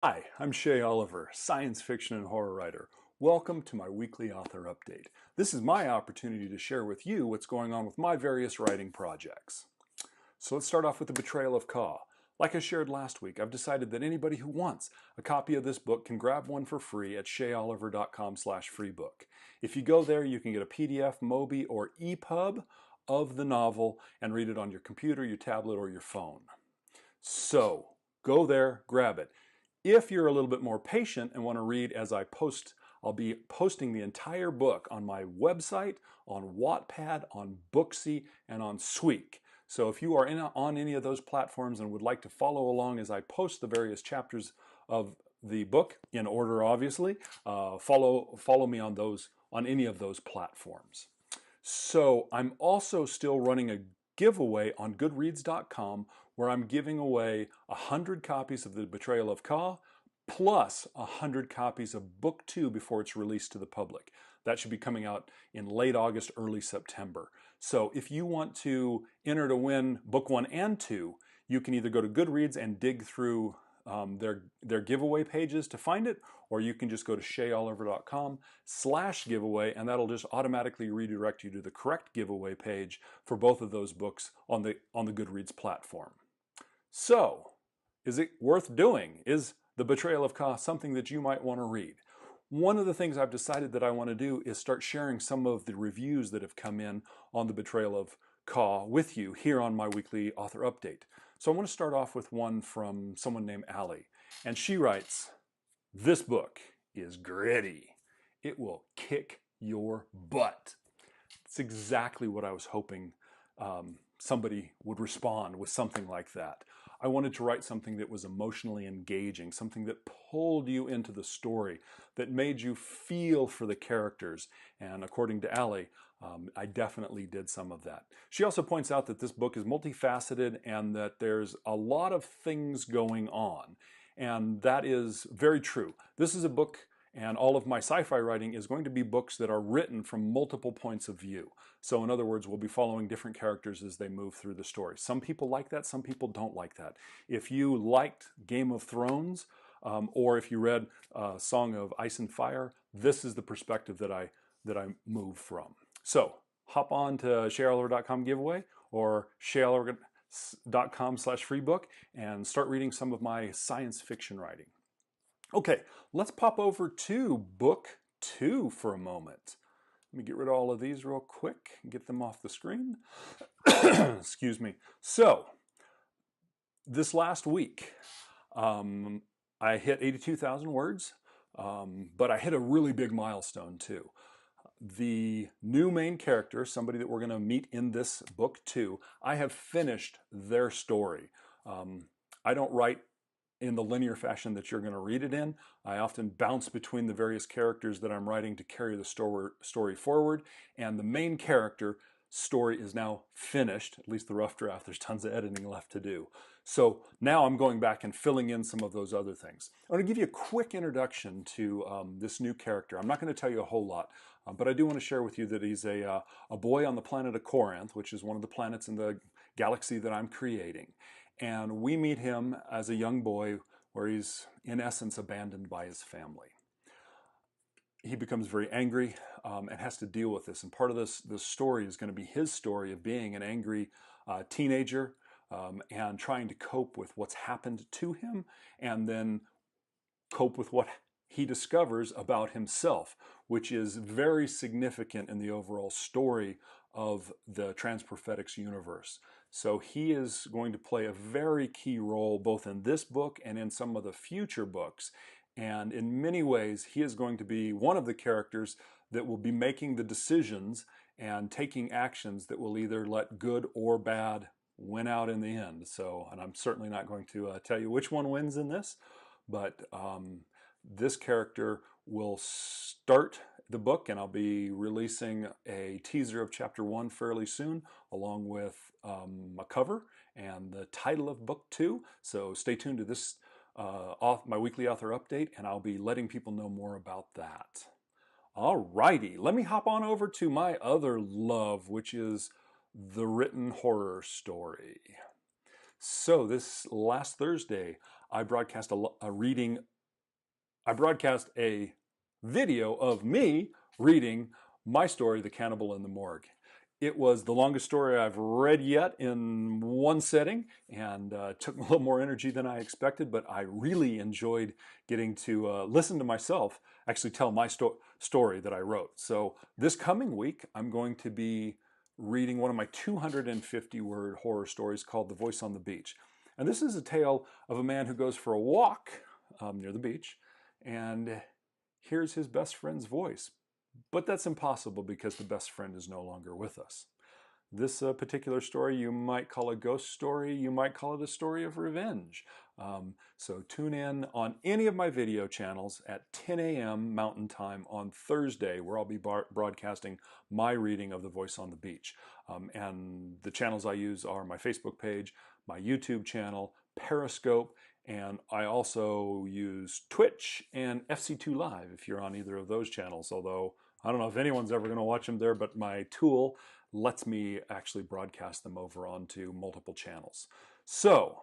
Hi, I'm Shea Oliver, science fiction and horror writer. Welcome to my weekly author update. This is my opportunity to share with you what's going on with my various writing projects. So let's start off with The Betrayal of Ka. Like I shared last week, I've decided that anybody who wants a copy of this book can grab one for free at sheaoliver.com/freebook. If you go there, you can get a PDF, Mobi, or EPUB of the novel and read it on your computer, your tablet, or your phone. So go there, grab it. If you're a little bit more patient and want to read as I post, I'll be posting the entire book on my website, on Wattpad, on Booksy, and on Squeak. So if you are on any of those platforms and would like to follow along as I post the various chapters of the book, in order obviously, follow me on any of those platforms. So I'm also still running a giveaway on goodreads.com where I'm giving away 100 copies of The Betrayal of Ka plus 100 copies of Book 2 before it's released to the public. That should be coming out in late August, early September. So if you want to enter to win Book 1 and 2, you can either go to Goodreads and dig through their giveaway pages to find it, or you can just go to sheaoliver.com/giveaway, and that'll just automatically redirect you to the correct giveaway page for both of those books on the Goodreads platform. So, is it worth doing? Is The Betrayal of Ka something that you might want to read? One of the things I've decided that I want to do is start sharing some of the reviews that have come in on The Betrayal of Ka with you here on my weekly author update. So I want to start off with one from someone named Allie. And she writes, "This book is gritty. It will kick your butt." It's exactly what I was hoping somebody would respond with, something like that. I wanted to write something that was emotionally engaging, something that pulled you into the story, that made you feel for the characters. And according to Allie, I definitely did some of that. She also points out that this book is multifaceted and that there's a lot of things going on. And that is very true. This is a book, and all of my sci-fi writing is going to be books that are written from multiple points of view. So in other words, we'll be following different characters as they move through the story. Some people like that, some people don't like that. If you liked Game of Thrones, or if you read Song of Ice and Fire, this is the perspective that I move from. So hop on to sheaoliver.com giveaway or sheaoliver.com/freebook and start reading some of my science fiction writing. Okay, let's pop over to Book 2 for a moment. Let me get rid of all of these real quick and get them off the screen. Excuse me. So, this last week, I hit 82,000 words, but I hit a really big milestone too. The new main character, somebody that we're going to meet in this book too, I have finished their story. I don't write in the linear fashion that you're going to read it in. I often bounce between the various characters that I'm writing to carry the story forward, and the main character story is now finished, at least the rough draft. There's tons of editing left to do. So now I'm going back and filling in some of those other things. I want to give you a quick introduction to this new character. I'm not going to tell you a whole lot, but I do want to share with you that he's a boy on the planet of Corinth, which is one of the planets in the galaxy that I'm creating. And we meet him as a young boy where he's, in essence, abandoned by his family. He becomes very angry and has to deal with this. And part of this story is going to be his story of being an angry teenager and trying to cope with what's happened to him and then cope with what he discovers about himself, which is very significant in the overall story of the Transprophetics universe. So he is going to play a very key role both in this book and in some of the future books. And in many ways, he is going to be one of the characters that will be making the decisions and taking actions that will either let good or bad win out in the end. So, and I'm certainly not going to tell you which one wins in this, but this character will start the book, and I'll be releasing a teaser of chapter 1 fairly soon, along with a cover and the title of book 2. So stay tuned to this, my weekly author update, and I'll be letting people know more about that. Alrighty, let me hop on over to my other love, which is the written horror story. So this last Thursday, I broadcast a reading I broadcast a video of me reading my story, The Cannibal in the Morgue. It was the longest story I've read yet in one setting, and took a little more energy than I expected, but I really enjoyed getting to listen to myself actually tell my story that I wrote. So this coming week, I'm going to be reading one of my 250-word horror stories called The Voice on the Beach. And this is a tale of a man who goes for a walk near the beach and hears his best friend's voice. But that's impossible because the best friend is no longer with us. This particular story you might call a ghost story, you might call it a story of revenge. So tune in on any of my video channels at 10 a.m. Mountain Time on Thursday, where I'll be broadcasting my reading of The Voice on the Beach. And the channels I use are my Facebook page, my YouTube channel, Periscope, and I also use Twitch and FC2 Live if you're on either of those channels, although I don't know if anyone's ever going to watch them there, but my tool lets me actually broadcast them over onto multiple channels. So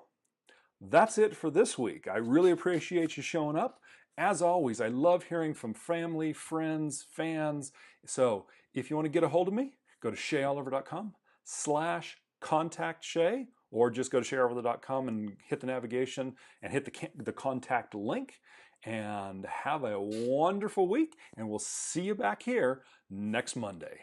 that's it for this week. I really appreciate you showing up. As always, I love hearing from family, friends, fans. So if you want to get a hold of me, go to sheaoliver.com/contact Shea, or just go to sheaoliver.com and hit the navigation and hit the contact link. And have a wonderful week, and we'll see you back here next Monday.